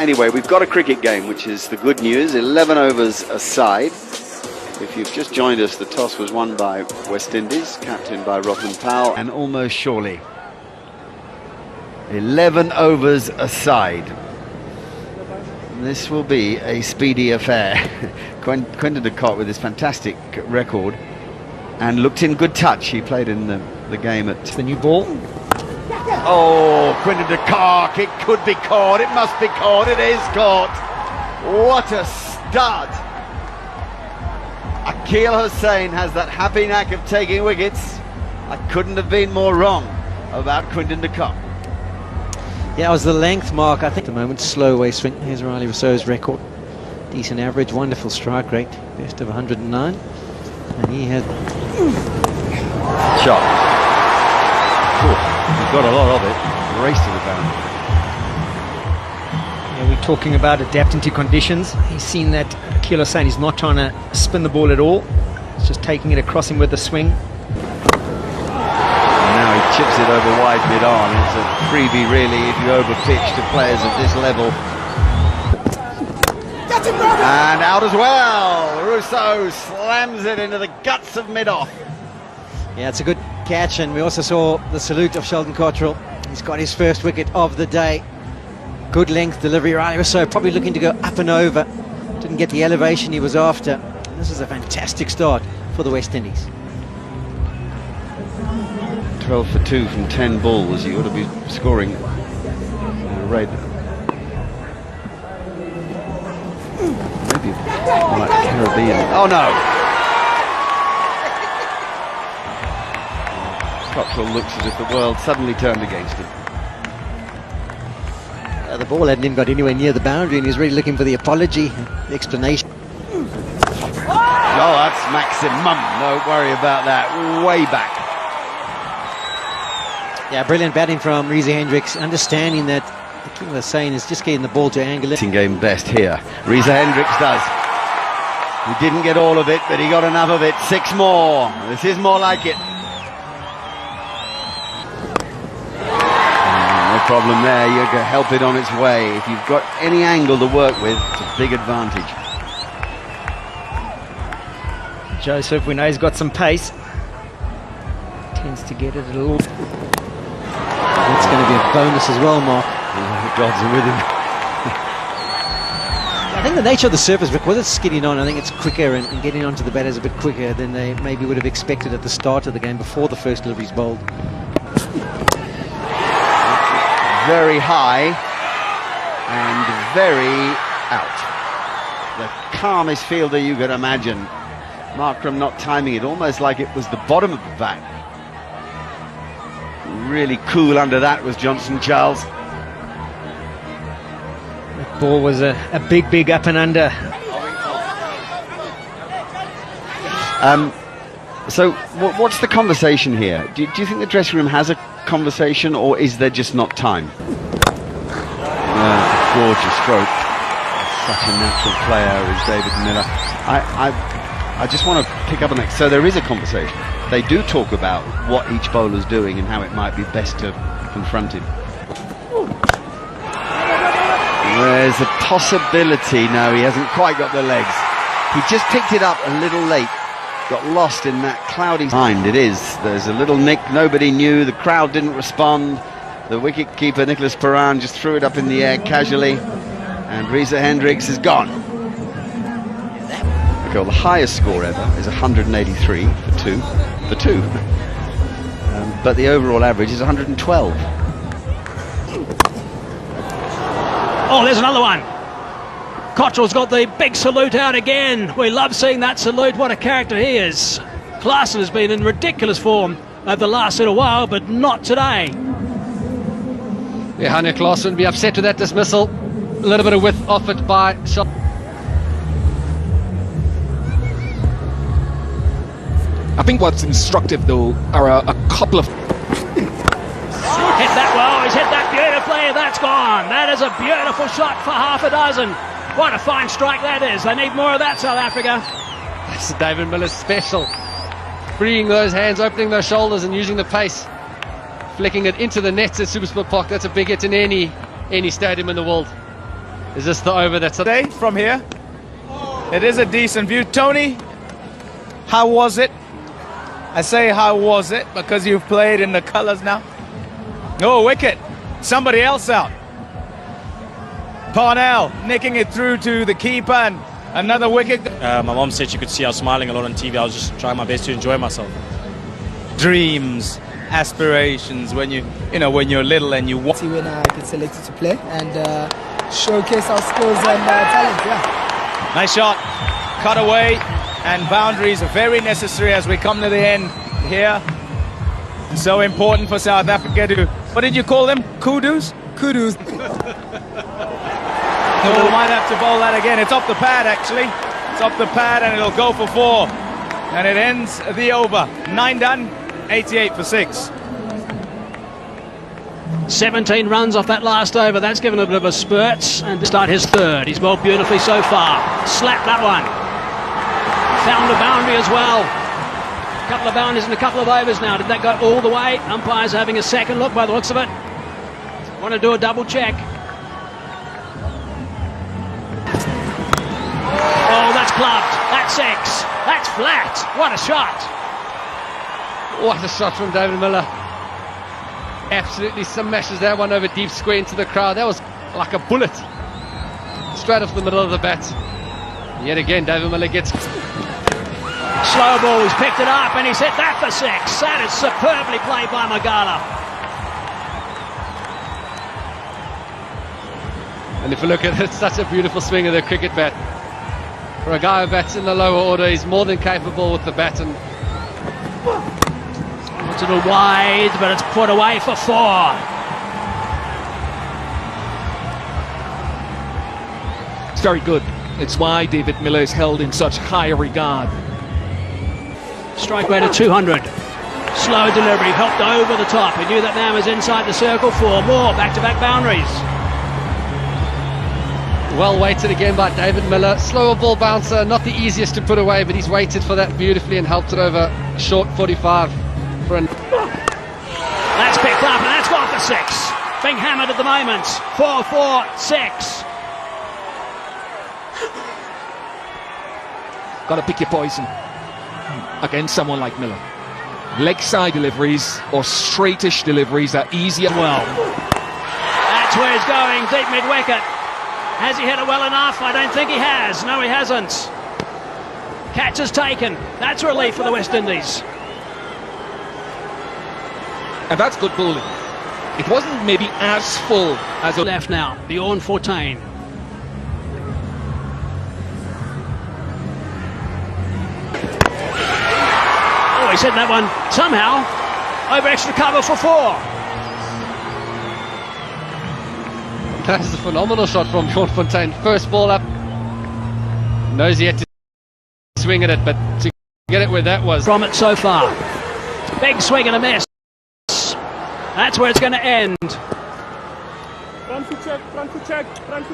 Anyway, we've got a cricket game, which is the good news. 11 overs aside. If you've just joined us, the toss was won by West Indies, captained by Rovman Powell. And almost surely 11 overs aside. This will be a speedy affair. Quinton de Kock with his fantastic record and looked in good touch. He played in the game at the new ball. Oh, Quinton de Kock, it could be caught, it must be caught, it is caught. What a start. Akeal Hosein has that happy knack of taking wickets. I couldn't have been more wrong about Quinton de Kock. Yeah, it was the length mark, I think. At the moment, slow away swing. Here's Riley Rousseau's record. Decent average, wonderful strike rate, best of 109. And he had shot. He's got a lot of it. Race to the boundary. Yeah, we're talking about adapting to conditions. He's seen that Akeal Hosein is not trying to spin the ball at all. He's just taking it across him with the swing. And now he chips it over wide mid-on. It's a freebie really if you over-pitch to players of this level. And out as well. Rousseau slams it into the guts of mid-off. Yeah, it's a good catch, and we also saw the salute of Sheldon Cottrell. He's got his first wicket of the day. Good length delivery. Riley Rousseau probably looking to go up and over. Didn't get the elevation he was after. This is a fantastic start for the West Indies. 12 for 2 from 10 balls. You ought to be scoring at a rate. Maybe like Caribbean. Oh no! Cottrell looks as if the world suddenly turned against him. The ball hadn't even got anywhere near the boundary, and he was really looking for the apology, the explanation. Oh, that's maximum. Don't worry about that. Way back. Yeah, brilliant batting from Reza Hendricks, understanding that Akeal Hosein is just getting the ball to angle it. Game best here. Reza Hendricks does. He didn't get all of it, but he got enough of it. 6 more. This is more like it. No problem there. You can help it on its way. If you've got any angle to work with, it's a big advantage. Joseph, we know he's got some pace. Tends to get it a little. That's going to be a bonus as well, Mark. The gods are with him. I think the nature of the surface, because it's skidding on, I think it's quicker, and getting onto the batters a bit quicker than they maybe would have expected at the start of the game before the first delivery's bowled. Very high and very out. The calmest fielder you could imagine. Markram not timing it, almost like it was the bottom of the bat. Really cool under that was Johnson Charles. That ball was a big up and under. So what's the conversation here? Do you think the dressing room has a conversation, or is there just not time? Gorgeous stroke. Such a natural player is David Miller. I just want to pick up on that. So there is a conversation. They do talk about what each bowler's doing and how it might be best to confront him. There's a possibility. No, he hasn't quite got the legs. He just picked it up a little late. Got lost in that cloudy mind. It is. There's a little nick. Nobody knew. The crowd didn't respond. The wicket-keeper, Nicholas Pooran, just threw it up in the air casually. And Reza Hendricks is gone. Okay, well, the highest score ever is 183 for two. But the overall average is 112. Oh, there's another one. Cottrell's got the big salute out again. We love seeing that salute. What a character he is. Klaasen has been in ridiculous form over the last little while, but not today. Yeah, Hanne Klaasen would be upset with that dismissal. A little bit of width offered by Shot. I think what's instructive though are a couple of... Hit that well, he's hit that beautifully, that's gone. That is a beautiful shot for half a dozen. What a fine strike that is. They need more of that, South Africa. That's David Miller's special. Freeing those hands, opening those shoulders and using the pace. Flicking it into the nets at Supersport Park. That's a big hit in any stadium in the world. Is this the over that's Today from here, it is a decent view. Tony, how was it? I say how was it because you've played in the colours now. Oh, wicket. Somebody else out. Parnell nicking it through to the keeper and another wicket. My mom said she could see I was smiling a lot on TV. I was just trying my best to enjoy myself. Dreams, aspirations when when you're little and you want. When I get selected to play and showcase our skills and talent. Yeah. Nice shot, cut away, and boundaries are very necessary as we come to the end here. So important for South Africa to, what did you call them? Kudos? Kudos. Oh, might have to bowl that again. It's off the pad actually. It's off the pad and it'll go for 4. And it ends the over. 9 done, 88 for 6. 17 runs off that last over. That's given a bit of a spurt. And to start his third. He's bowled beautifully so far. Slapped that one. Found a boundary as well. A couple of boundaries and a couple of overs now. Did that go all the way? Umpires having a second look by the looks of it. Want to do a double check. Oh, that's clubbed. That's 6. That's flat. What a shot. What a shot from David Miller. Absolutely smashes that one over deep square into the crowd. That was like a bullet. Straight off the middle of the bat. Yet again, David Miller gets... Slow ball, he's picked it up and he's hit that for 6. That is superbly played by Magala. And if you look at it, it's such a beautiful swing of the cricket bat. For a guy who bats in the lower order, he's more than capable with the bat. And it's a little wide, but it's put away for 4. It's very good. It's why David Miller is held in such high regard. Strike rate of 200. Slow delivery, helped over the top. He knew that man was inside the circle. 4 more back-to-back boundaries. well weighted again by David Miller. Slower ball bouncer, not the easiest to put away, but he's waited for that beautifully and helped it over short 45 for an... That's picked up and that's gone for 6. Being hammered at the moment. 4-4-6. Got to pick your poison against someone like Miller. Leg side deliveries or straightish deliveries are easier. Well, that's where he's going, deep mid-wicket. Has he hit it well enough? I don't think he has. No, he hasn't. Catch is taken. That's a relief for the West Indies. And that's good bowling. It wasn't maybe as full as a... Left now, Bjorn Fortuin. Oh, he's hit that one somehow. Over extra cover for 4. That's a phenomenal shot from Bjorn Fontaine. First ball up. Knows he had to swing at it, but to get it where that was. From it so far. Big swing and a miss. That's where it's going to end.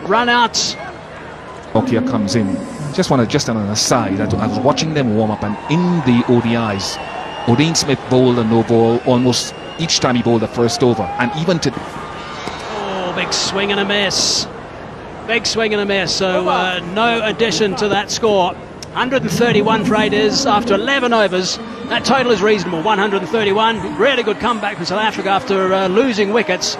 Run outs. Nokia comes in. Just on an aside, I was watching them warm up, and in the ODIs, Odean Smith bowled a no ball almost each time he bowled the first over, and even to... Oh, big swing and a miss. Big swing and a miss. So no addition to that score. 131 for Raiders after 11 overs. That total is reasonable. 131. Really good comeback for South Africa after losing wickets.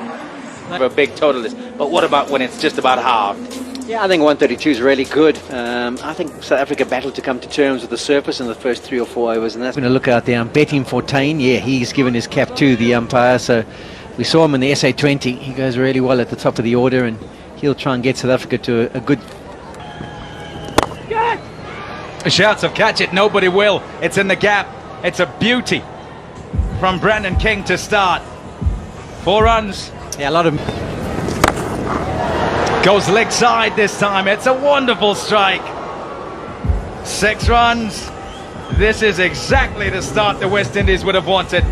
A big total is, but what about when it's just about halved? Yeah, I think 132 is really good. I think South Africa battled to come to terms with the surface in the first 3 or 4 overs, and that's going to look out there. Betting Fortuin, yeah, he's given his cap to the umpire, so we saw him in the SA20. He goes really well at the top of the order, and he'll try and get South Africa to a good... Shouts of catch it, nobody will. It's in the gap. It's a beauty from Brandon King to start. 4 runs. Yeah, a lot of... Goes leg side this time. It's a wonderful strike. 6 runs. This is exactly the start the West Indies would have wanted.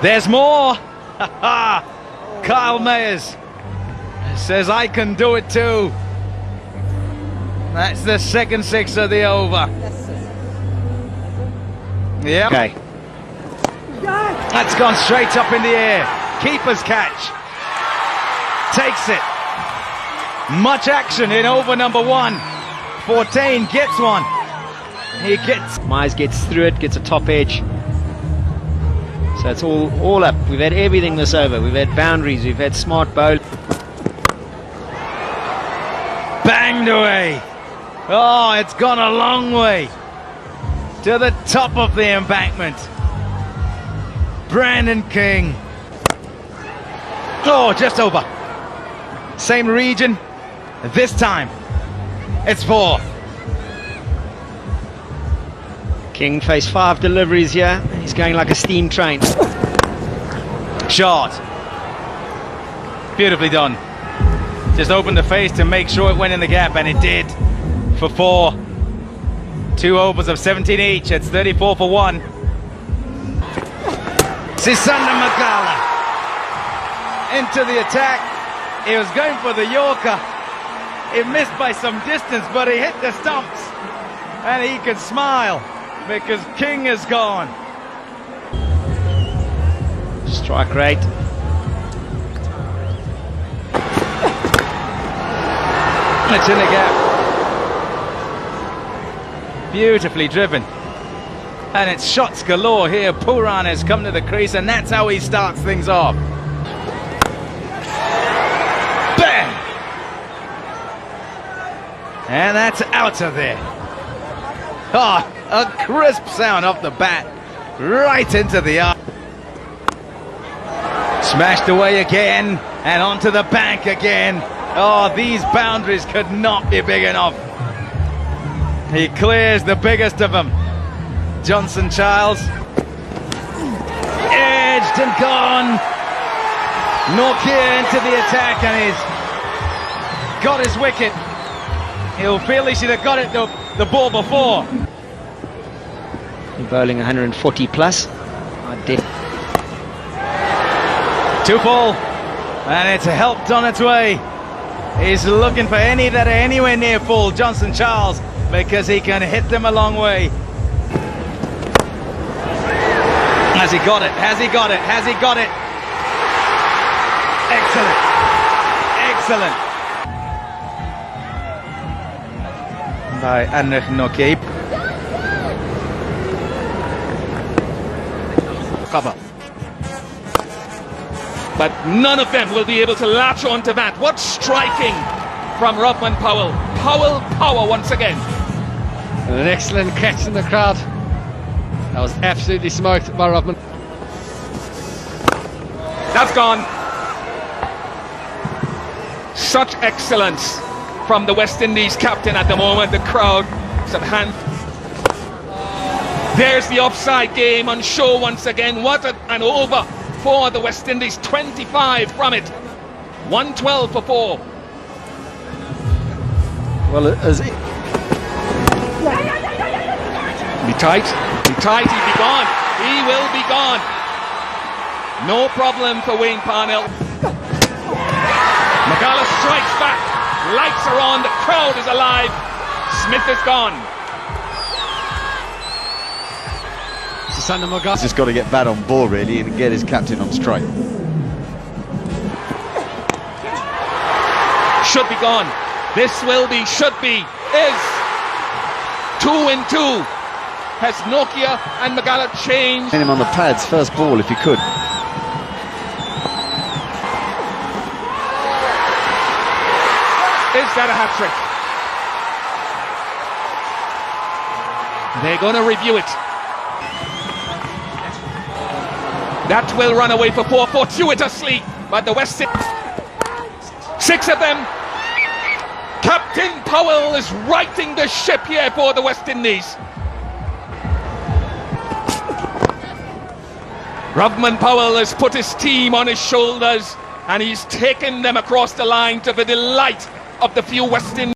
There's more. Kyle Mayers says, I can do it too. That's the second 6 of the over. Yeah. Okay. That's gone straight up in the air. Keeper's catch. takes it. Much action in over number 1. Fortain gets one. He gets... Mize gets through it, gets a top edge. So it's all up. We've had everything this over. We've had boundaries, we've had smart bowl. Banged away. Oh, it's gone a long way to the top of the embankment. Brandon King. Oh, just over. Same region. This time, it's 4. King faced 5 deliveries here. He's going like a steam train. Shot. Beautifully done. Just opened the face to make sure it went in the gap, and it did for 4. 2 overs of 17 each. It's 34 for 1. Sisanda Magala into the attack. He was going for the Yorker. He missed by some distance, but he hit the stumps. And he can smile because King is gone. Strike rate. It's in the gap. Beautifully driven. And it's shots galore here. Pooran has come to the crease, and that's how he starts things off. Bang! And that's out of there. Oh, a crisp sound off the bat. Right into the eye. Smashed away again, and onto the bank again. Oh, these boundaries could not be big enough. He clears the biggest of them. Johnson Charles. Edged and gone. Nortje into the attack, and he's got his wicket. He'll feel he should have got it the ball before. Bowling 140 plus. 2 ball, and it's helped on its way. He's looking for any that are anywhere near full, Johnson Charles, because he can hit them a long way. Has he got it? Has he got it? Has he got it? Excellent. Excellent. By Anrich Nortje. Cover. But none of them will be able to latch onto that. What striking from Rovman Powell. Power once again. And an excellent catch in the crowd. That was absolutely smoked by Rovman. That's gone. Such excellence from the West Indies captain at the moment. The crowd is at hand. There's the offside game on show once again. What an over for the West Indies. 25 from it. 112 for 4. Well, as it... Be tight, he'd be gone. He will be gone. No problem for Wayne Parnell. Magala strikes back. Lights are on, the crowd is alive. Smith is gone. Sisanda Magala. He's just got to get Bat on ball, really, and get his captain on strike. Should be gone. This will be, should be, is 2 in 2. Has Nortje and Magala changed? Him on the pads, first ball, if you could. Is that a hat-trick? They're going to review it. That will run away for 4 fortuitously, but the West Indies, 6 of them. Captain Powell is righting the ship here for the West Indies. Rovman Powell has put his team on his shoulders and he's taken them across the line to the delight of the few West Indies.